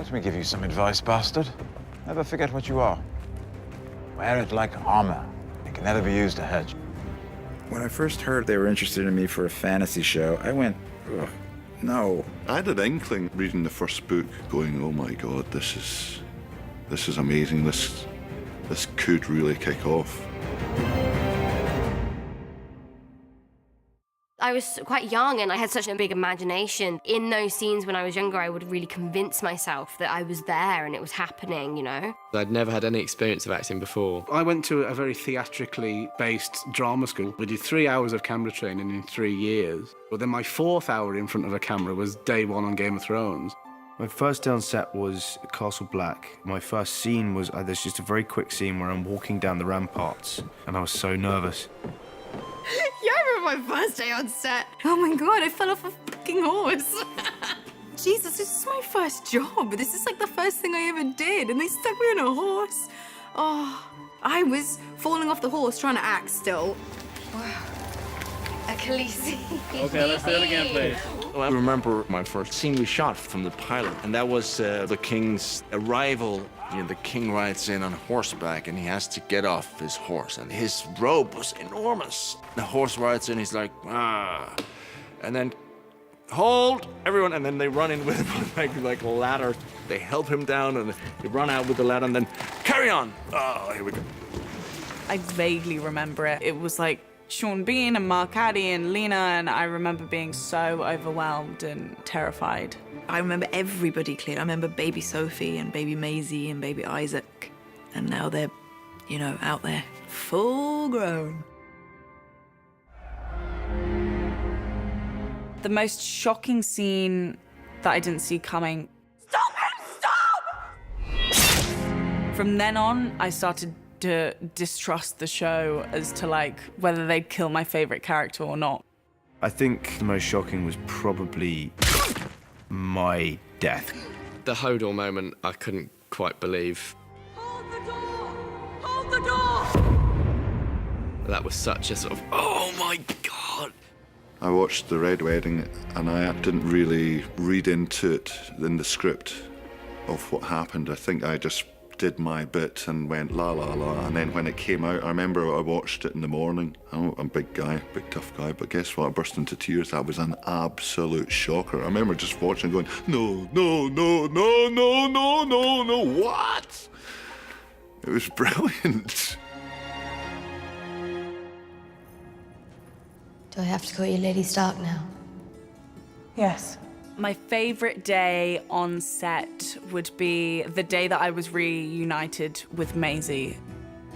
Let me give you some advice, bastard. Never forget what you are. Wear it like armor. It can never be used to hurt you. When I first heard they were interested in me for a fantasy show, I went, ugh, no. I had an inkling reading the first book, going, oh my God, this is amazing. This could really kick off. I was quite young and I had such a big imagination. In those scenes when I was younger, I would really convince myself that I was there and it was happening, you know? I'd never had any experience of acting before. I went to a very theatrically based drama school. We did 3 hours of camera training in 3 years. But then my 4th hour in front of a camera was day 1 on Game of Thrones. My first day on set was Castle Black. My first scene was, there's just a very quick scene where I'm walking down the ramparts and I was so nervous. Yeah, I remember my first day on set. Oh my God, I fell off a fucking horse. Jesus, this is my first job. This is like the first thing I ever did, and they stuck me on a horse. Oh, I was falling off the horse trying to act still. Wow. A Khaleesi. Okay, let's do it again, please. I remember my first scene we shot from the pilot, and that was the king's arrival. You know, the king rides in on horseback, and he has to get off his horse, and his robe was enormous. The horse rides in, he's like, ah, and then, hold, everyone, and then they run in with him like a ladder. They help him down, and they run out with the ladder, and then, carry on. Oh, here we go. I vaguely remember it. It was like Sean Bean and Mark Addy and Lena, and I remember being so overwhelmed and terrified. I remember everybody clearly. I remember baby Sophie and baby Maisie and baby Isaac. And now they're, you know, out there, full grown. The most shocking scene that I didn't see coming. Stop him, stop! From then on, I started to distrust the show as to like whether they'd kill my favorite character or not. I think the most shocking was probably my death. The Hodor moment, I couldn't quite believe. Hold the door! Hold the door! That was such a sort of, oh my God. I watched The Red Wedding, and I didn't really read into it in the script of what happened. I think I just did my bit and went la la la, and then when it came out, I remember I watched it in the morning. I'm a big guy, big tough guy, but guess what? I burst into tears. That was an absolute shocker. I remember just watching going, no, no, no, no, no, no, no, no, what? It was brilliant. Do I have to call you Lady Stark now? Yes. My favorite day on set would be the day that I was reunited with Maisie.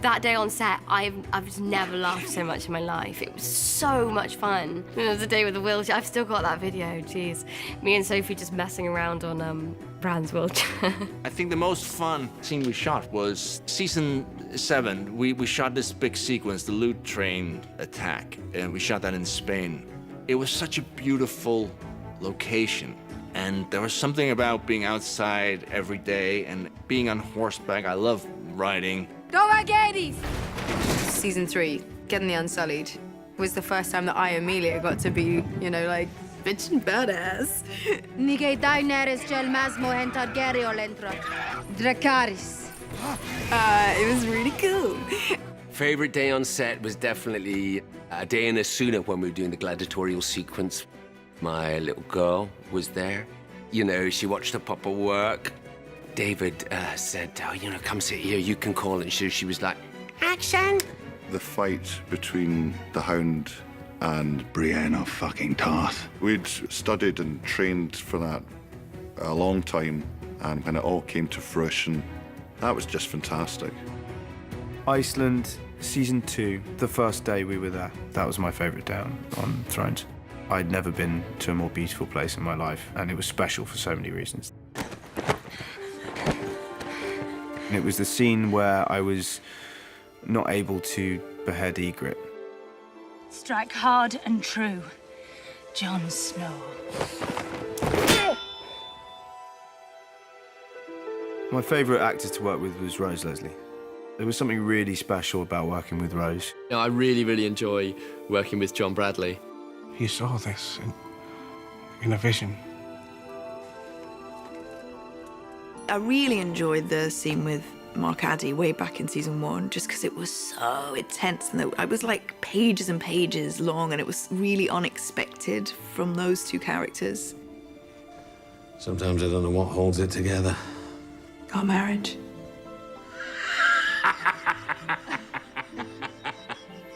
That day on set, I've just never laughed so much in my life. It was so much fun. It was the day with the wheelchair. I've still got that video, jeez. Me and Sophie just messing around on Bran's wheelchair. I think the most fun scene we shot was season 7. We shot this big sequence, the loot train attack, and we shot that in Spain. It was such a beautiful location, and there was something about being outside every day and being on horseback. I love riding. Go Agades! Season 3, Getting the Unsullied, was the first time that I, Amelia, got to be, you know, like, bitch and badass. Dracarys. It was really cool. Favorite day on set was definitely a day in Asuna when we were doing the gladiatorial sequence. My little girl was there. You know, she watched her papa work. David said, oh, you know, come sit here, you can call. And she was like, action! The fight between the Hound and Brienne fucking Tarth. We'd studied and trained for that a long time, and when it all came to fruition, that was just fantastic. Iceland, season 2, the first day we were there. That was my favorite day on Thrones. I'd never been to a more beautiful place in my life, and it was special for so many reasons. And it was the scene where I was not able to behead Ygritte. Strike hard and true, Jon Snow. My favourite actor to work with was Rose Leslie. There was something really special about working with Rose. You know, I really enjoy working with John Bradley. He saw this in a vision. I really enjoyed the scene with Mark Addy way back in season 1, just because it was so intense and I was like pages and pages long, and it was really unexpected from those two characters. Sometimes I don't know what holds it together. Our marriage.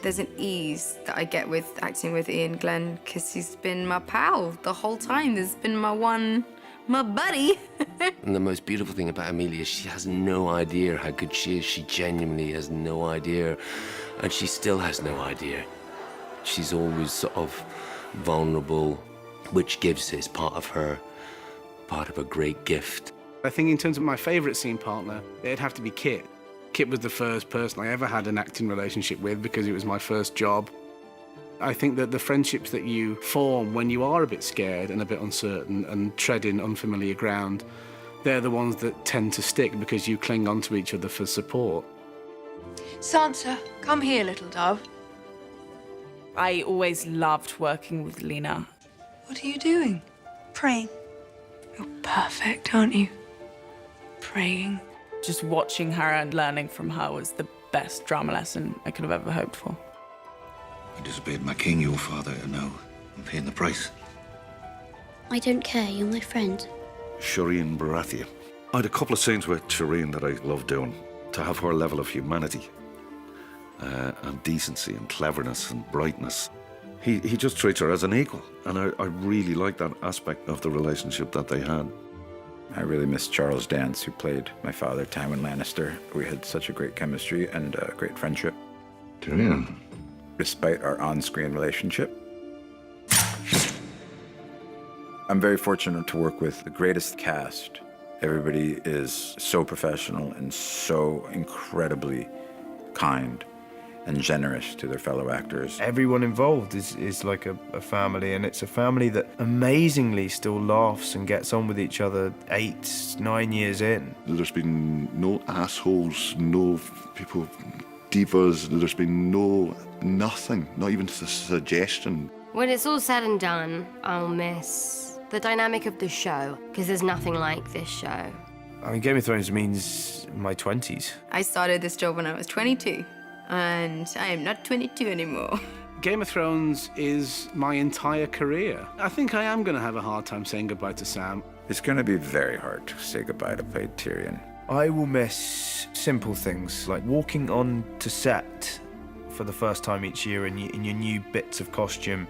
There's an ease that I get with acting with Ian Glenn because he's been my pal the whole time. There's been my buddy. And the most beautiful thing about Amelia, she has no idea how good she is. She genuinely has no idea. And she still has no idea. She's always sort of vulnerable, which gives is part of a great gift. I think in terms of my favourite scene partner, it'd have to be Kit. Kit was the first person I ever had an acting relationship with because it was my first job. I think that the friendships that you form when you are a bit scared and a bit uncertain and treading unfamiliar ground, they're the ones that tend to stick because you cling on to each other for support. Sansa, come here, little dove. I always loved working with Lena. What are you doing? Praying. You're perfect, aren't you? Praying. Just watching her and learning from her was the best drama lesson I could have ever hoped for. I disobeyed my king, your father, and now I'm paying the price. I don't care, you're my friend. Shireen Baratheon. I had a couple of scenes with Shireen that I loved doing. To have her level of humanity and decency and cleverness and brightness. He just treats her as an equal, and I really like that aspect of the relationship that they had. I really miss Charles Dance, who played my father, Tywin Lannister. We had such a great chemistry and a great friendship. Tyrion. Despite our on-screen relationship. I'm very fortunate to work with the greatest cast. Everybody is so professional and so incredibly kind and generous to their fellow actors. Everyone involved is like a family, and it's a family that amazingly still laughs and gets on with each other 8, 9 years in. There's been no assholes, no people, divas, there's been nothing, not even a suggestion. When it's all said and done, I'll miss the dynamic of the show, because there's nothing like this show. I mean, Game of Thrones means my 20s. I started this job when I was 22, and I am not 22 anymore. Game of Thrones is my entire career. I think I am going to have a hard time saying goodbye to Sam. It's going to be very hard to say goodbye to play Tyrion. I will miss simple things like walking on to set for the first time each year in your new bits of costume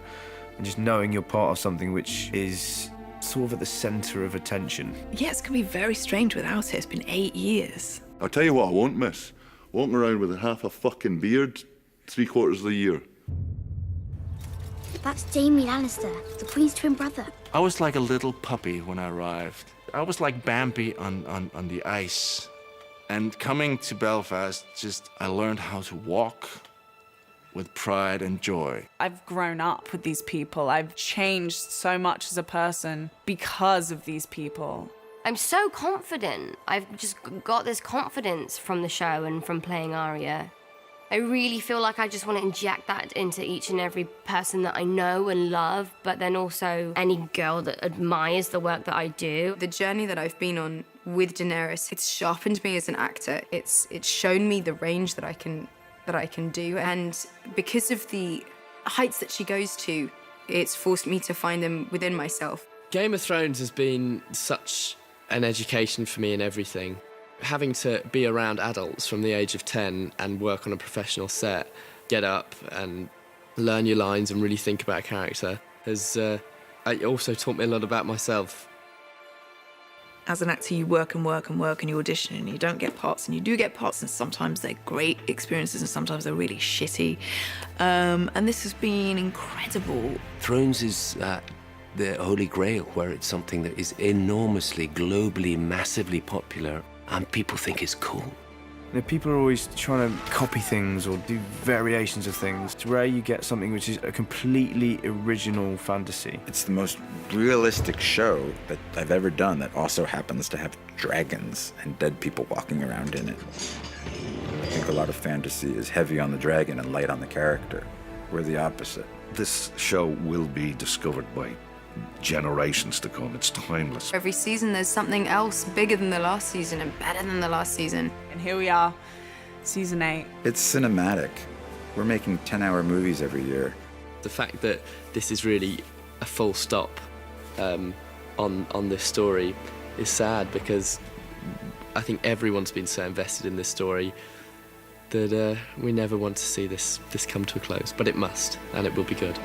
and just knowing you're part of something which is sort of at the centre of attention. Yeah, it's going to be very strange without it. It's been 8 years. I'll tell you what I won't miss. Walking around with half a fucking beard 3/4 of the year. That's Jaime Lannister, the Queen's twin brother. I was like a little puppy when I arrived. I was like Bambi on the ice. And coming to Belfast, I learned how to walk with pride and joy. I've grown up with these people. I've changed so much as a person because of these people. I'm so confident. I've just got this confidence from the show and from playing Arya. I really feel like I just want to inject that into each and every person that I know and love, but then also any girl that admires the work that I do. The journey that I've been on with Daenerys, it's sharpened me as an actor. It's shown me the range that I can do, and because of the heights that she goes to, it's forced me to find them within myself. Game of Thrones has been such an education for me in everything. Having to be around adults from the age of 10 and work on a professional set, get up and learn your lines and really think about a character has also taught me a lot about myself. As an actor, you work and work and work and you audition and you don't get parts, and you do get parts, and sometimes they're great experiences and sometimes they're really shitty. And this has been incredible. Thrones is the Holy Grail, where it's something that is enormously, globally, massively popular, and people think it's cool. You know, people are always trying to copy things or do variations of things. It's rare you get something which is a completely original fantasy. It's the most realistic show that I've ever done that also happens to have dragons and dead people walking around in it. I think a lot of fantasy is heavy on the dragon and light on the character. We're the opposite. This show will be discovered by generations to come. It's timeless. Every season there's something else bigger than the last season and better than the last season. And here we are, season 8. It's cinematic. We're making 10-hour movies every year. The fact that this is really a full stop on this story is sad, because I think everyone's been so invested in this story that we never want to see this come to a close. But it must, and it will be good.